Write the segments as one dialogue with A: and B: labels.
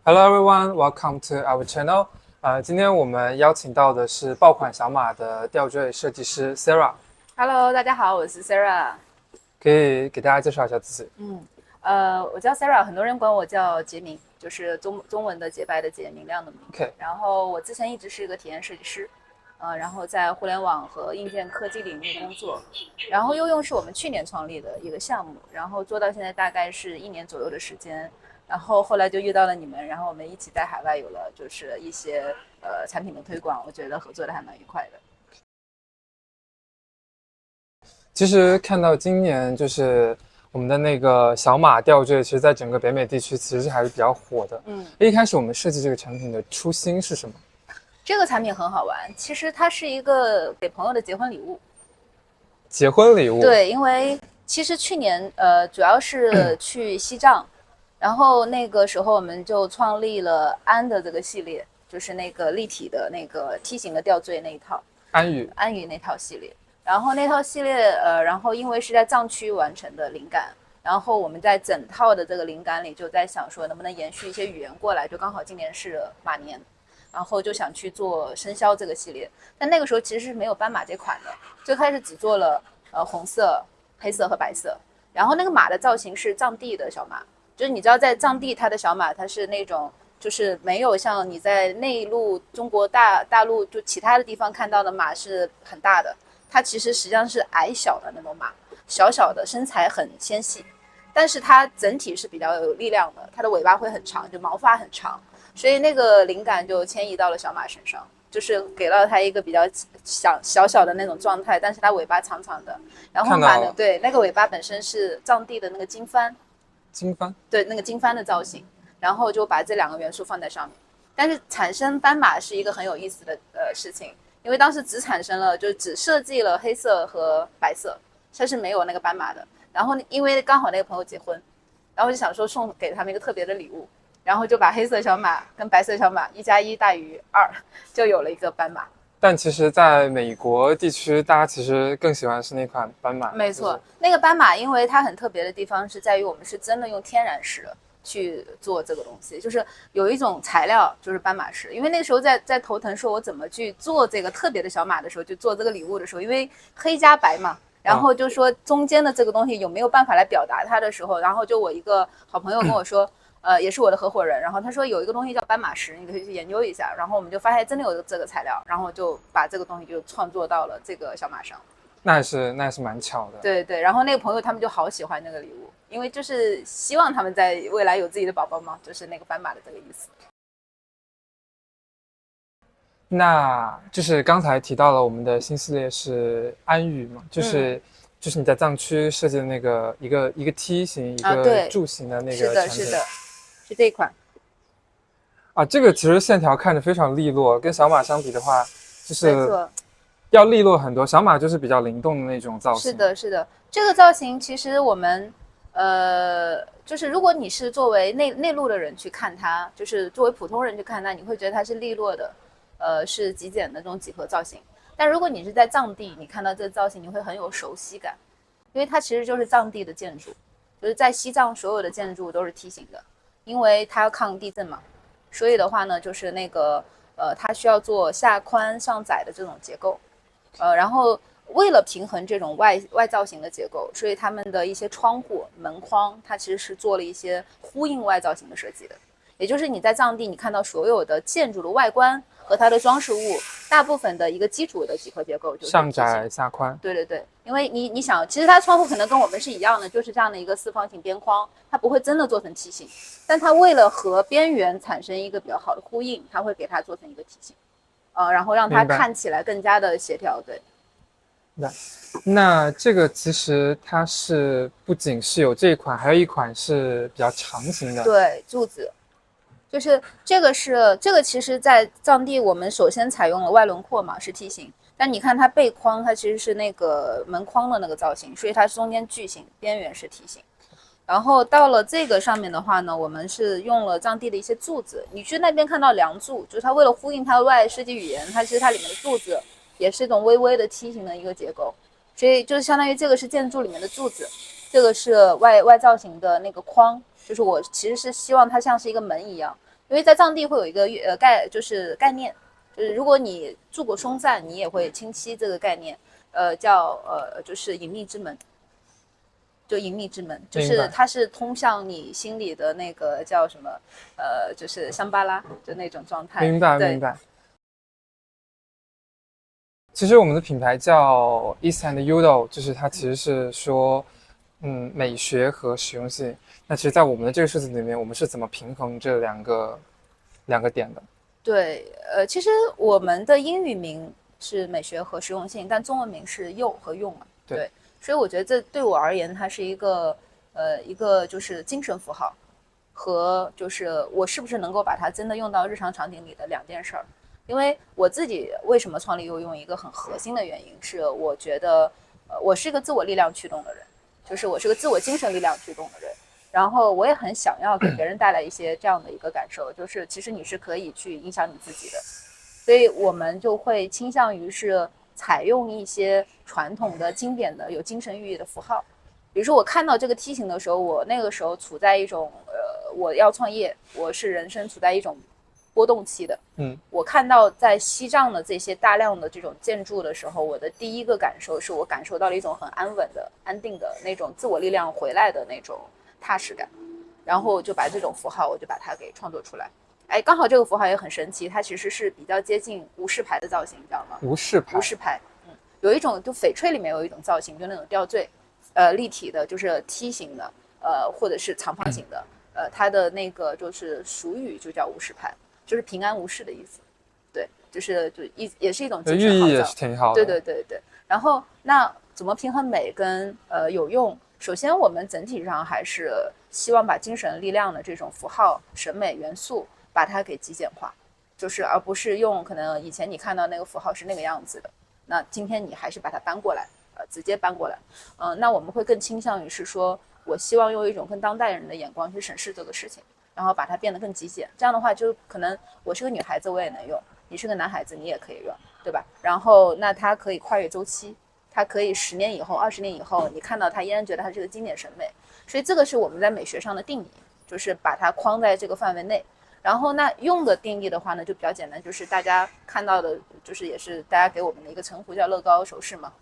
A: Hello everyone, welcome to our channel. 今天我们邀请到的是爆款小马的吊坠设计师 Sarah，Hello，
B: 大家好，我是 Sarah。
A: 可以给大家介绍一下自己。
B: 我叫 Sarah，很多人管我叫洁明，就是中文的洁白的洁，明亮的明。
A: OK，
B: 然后我之前一直是一个体验设计师，然后在互联网和硬件科技领域工作。然后悠用是我们去年创立的一个项目，然后做到现在大概是1年左右的时间。然后后来就遇到了你们，然后我们一起在海外有了就是一些产品的推广，我觉得合作的还蛮愉快的。
A: 其实看到今年就是我们的那个小马吊坠，其实在整个北美地区其实还是比较火的。一开始我们设计这个产品的初心是什么？
B: 这个产品很好玩，其实它是一个给朋友的结婚礼物。
A: 结婚礼物。
B: 对，因为其实去年主要是去西藏，然后那个时候我们就创立了安的这个系列，就是那个立体的那个梯形的吊坠那一套，安语那套系列。然后那套系列然后因为是在藏区完成的灵感，然后我们在整套的这个灵感里就在想说能不能延续一些语言过来，就刚好今年是马年，然后就想去做生肖这个系列。但那个时候其实是没有斑马这款的，最开始只做了红色、黑色和白色。然后那个马的造型是藏地的小马，就是你知道在藏地它的小马它是那种就是没有像你在内陆中国大陆就其他的地方看到的马是很大的，它其实实际上是矮小的那种马，小小的，身材很纤细，但是它整体是比较有力量的，它的尾巴会很长，就毛发很长，所以那个灵感就迁移到了小马身上，就是给了它一个比较小小的那种状态，但是它尾巴长长的。然后马呢，对，那个尾巴本身是藏地的那个经幡，对，那个经幡的造型，然后就把这两个元素放在上面。但是产生斑马是一个很有意思的事情，因为当时只产生了，就只设计了黑色和白色，它是没有那个斑马的。然后因为刚好那个朋友结婚，然后就想说送给他们一个特别的礼物，然后就把黑色小马跟白色小马1+1=2，就有了一个斑马。
A: 但其实在美国地区大家其实更喜欢是那款斑马。
B: 没错，那个斑马因为它很特别的地方是在于我们是真的用天然石去做这个东西，就是有一种材料就是斑马石。因为那时候在头疼说我怎么去做这个特别的小马的时候，就做这个礼物的时候，因为黑加白嘛，然后就说中间的这个东西有没有办法来表达它的时候，然后就我一个好朋友跟我说也是我的合伙人，然后他说有一个东西叫斑马石，你可以去研究一下。然后我们就发现真的有这个材料，然后就把这个东西就创作到了这个小马上。
A: 那也是蛮巧的。
B: 对对，然后那个朋友他们就好喜欢那个礼物，因为就是希望他们在未来有自己的宝宝嘛，就是那个斑马的这个意思。
A: 那就是刚才提到了我们的新系列是安语嘛，就是你在藏区设计的那个一个梯形一个柱形的那个产品。
B: 是的，是这一款。
A: 这个其实线条看着非常利落，跟小马相比的话，就是
B: 没错，
A: 要利落很多。小马就是比较灵动的那种造型。
B: 是的，是的，这个造型其实我们就是如果你是作为内陆的人去看它，就是作为普通人去看它，你会觉得它是利落的，是极简的这种几何造型。但如果你是在藏地，你看到这个造型，你会很有熟悉感，因为它其实就是藏地的建筑，就是在西藏所有的建筑都是梯形的，因为它要抗地震嘛，所以的话呢，就是那个它需要做下宽上窄的这种结构，然后为了平衡这种外造型的结构，所以他们的一些窗户、门框，它其实是做了一些呼应外造型的设计的。也就是你在藏地，你看到所有的建筑的外观和它的装饰物，大部分的一个基础的几何结构就是
A: 上窄下宽。
B: 对对对，因为你想，其实它窗户可能跟我们是一样的，就是这样的一个四方形边框，它不会真的做成梯形，但它为了和边缘产生一个比较好的呼应，它会给它做成一个梯形，然后让它看起来更加的协调。对。
A: 那这个其实它是不仅是有这一款，还有一款是比较长形的。
B: 对，柱子。就是这个其实在藏地我们首先采用了外轮廓嘛，是梯形，但你看它背框它其实是那个门框的那个造型，所以它中间矩形，边缘是梯形。然后到了这个上面的话呢，我们是用了藏地的一些柱子，你去那边看到梁柱，就是它为了呼应它外设计语言，它其实它里面的柱子也是一种微微的梯形的一个结构，所以就是相当于这个是建筑里面的柱子，这个是外造型的那个框，就是我其实是希望它像是一个门一样，因为在藏地会有一个概念，就是如果你住过松赞，你也会清晰这个概念，就是隐秘之门。就隐秘之门，就是它是通向你心里的那个叫什么，就是香巴拉的那种状态。
A: 明白。其实我们的品牌叫 East and Udo， 就是它其实是说，美学和实用性。那其实，在我们的这个设计里面，我们是怎么平衡这两个点的？
B: 对，其实我们的英语名是美学和实用性，但中文名是用和用嘛。对，所以我觉得这对我而言，它是一个就是精神符号，和就是我是不是能够把它真的用到日常场景里的两件事儿。因为我自己为什么创立用一个很核心的原因是，我觉得我是一个自我力量驱动的人，就是我是个自我精神力量驱动的人。然后我也很想要给别人带来一些这样的一个感受，就是其实你是可以去影响你自己的，所以我们就会倾向于是采用一些传统的经典的有精神寓意的符号。比如说我看到这个梯形的时候，我那个时候处在一种我要创业，我是人生处在一种波动期的。我看到在西藏的这些大量的这种建筑的时候，我的第一个感受是我感受到了一种很安稳的、安定的那种自我力量回来的那种踏实感，然后我就把这种符号我就把它给创作出来。哎，刚好这个符号也很神奇，它其实是比较接近无饰牌的造型，你知道吗？
A: 无饰牌，
B: 有一种就翡翠里面有一种造型，就那种吊坠，立体的，就是梯形的，或者是长方形的，它的那个就是俗语就叫无饰牌，就是平安无事的意思。对，也是一种精神号召，
A: 寓意也是挺好的。
B: 对。然后那怎么平衡美跟有用？首先，我们整体上还是希望把精神力量的这种符号、审美元素，把它给极简化，就是而不是用可能以前你看到那个符号是那个样子的，那今天你还是把它搬过来，直接搬过来。那我们会更倾向于是说，我希望用一种更当代人的眼光去审视这个事情，然后把它变得更极简。这样的话，就可能我是个女孩子，我也能用；你是个男孩子，你也可以用，对吧？然后那它可以跨越周期。它可以10年以后、20年以后，你看到它依然觉得它是个经典审美，所以这个是我们在美学上的定义，就是把它框在这个范围内。然后那用的定义的话呢，就比较简单，就是大家看到的，就是也是大家给我们的一个称呼叫乐高首饰嘛。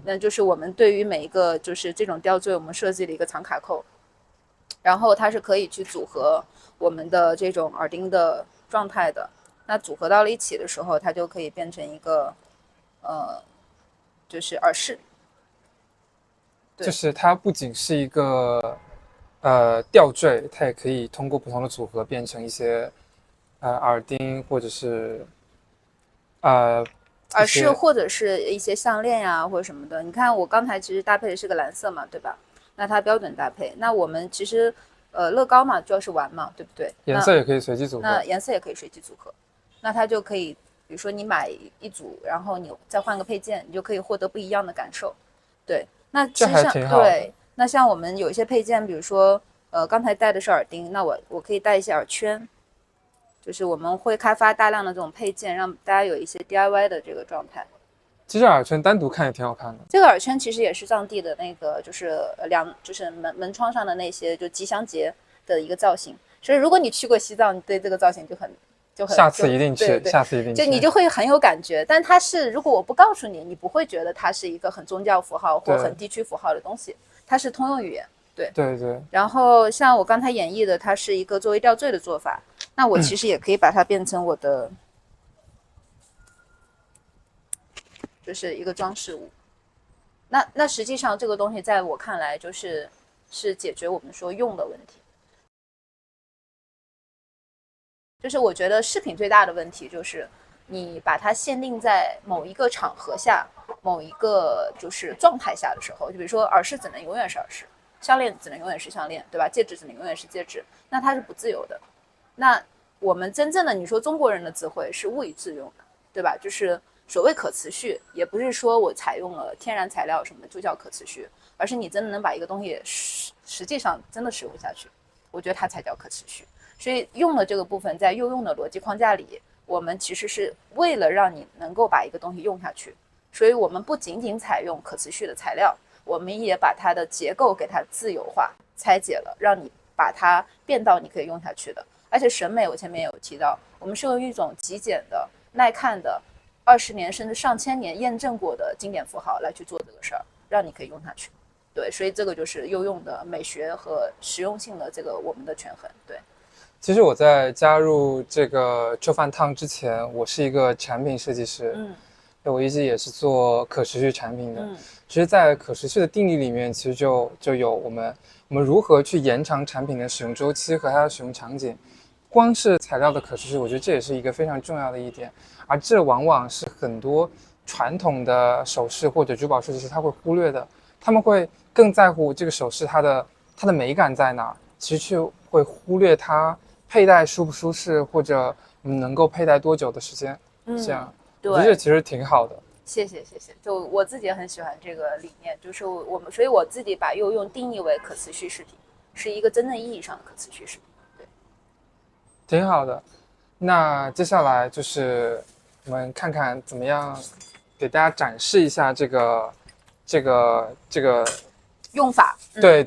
B: 那就是我们对于每一个就是这种吊坠，我们设计了一个藏卡扣，然后它是可以去组合我们的这种耳钉的状态的。那组合到了一起的时候，它就可以变成一个就是耳饰，
A: 就是它不仅是一个吊坠，它也可以通过不同的组合变成一些耳钉或者是耳
B: 饰或者是一些项链呀或者什么的。你看我刚才其实搭配的是个蓝色嘛，对吧？那它标准搭配。那我们其实乐高嘛，主要是玩嘛，对不对？
A: 颜色也可以随机组合。
B: 那颜色也可以随机组合，那它就可以。比如说你买一组，然后你再换个配件，你就可以获得不一样的感受。对，那
A: 这还挺好的。
B: 对，那像我们有一些配件，比如说刚才戴的是耳钉，那我可以戴一些耳圈，就是我们会开发大量的这种配件，让大家有一些 DIY 的这个状态。
A: 其实耳圈单独看也挺好看的。
B: 这个耳圈其实也是藏地的那个，就是就是门窗上的那些就吉祥节的一个造型。所以如果你去过西藏，你对这个造型就很
A: 下次一定去，下次一定去，
B: 就你就会很有感觉。但它是，如果我不告诉你，你不会觉得它是一个很宗教符号或很地区符号的东西，它是通用语言。对。然后像我刚才演绎的，它是一个作为吊坠的做法，那我其实也可以把它变成我的，就是一个装饰物。那实际上这个东西在我看来是解决我们说用的问题。就是我觉得饰品最大的问题就是你把它限定在某一个场合下、某一个就是状态下的时候，就比如说耳饰只能永远是耳饰，项链只能永远是项链，对吧？戒指只能永远是戒指，那它是不自由的。那我们真正的你说中国人的智慧是物以致用的，对吧？就是所谓可持续，也不是说我采用了天然材料什么就叫可持续，而是你真的能把一个东西实际上真的使用下去，我觉得它才叫可持续。所以用的这个部分在用的逻辑框架里，我们其实是为了让你能够把一个东西用下去，所以我们不仅仅采用可持续的材料，我们也把它的结构给它自由化拆解了，让你把它变到你可以用下去的。而且审美我前面有提到，我们是用一种极简的、耐看的、20年甚至上千年验证过的经典符号来去做这个事儿，让你可以用下去。对，所以这个就是优用的美学和实用性的这个我们的权衡。对。
A: 其实我在加入这个臭饭烫之前，我是一个产品设计师，我一直也是做可持续产品的。其实，在可持续的定义里面，其实就有我们如何去延长产品的使用周期和它的使用场景。光是材料的可持续，我觉得这也是一个非常重要的一点，而这往往是很多传统的首饰或者珠宝设计师他会忽略的，他们会更在乎这个首饰它的美感在哪，其实却会忽略它佩戴舒不舒适，或者能够佩戴多久的时间。这样，
B: 对，
A: 我觉得这其实挺好的。
B: 谢谢。就我自己也很喜欢这个理念，就是所以我自己把优用定义为可持续饰品，是一个真正意义上的可持续饰品。对，
A: 挺好的。那接下来就是我们看看怎么样给大家展示一下这个用法。
B: 对。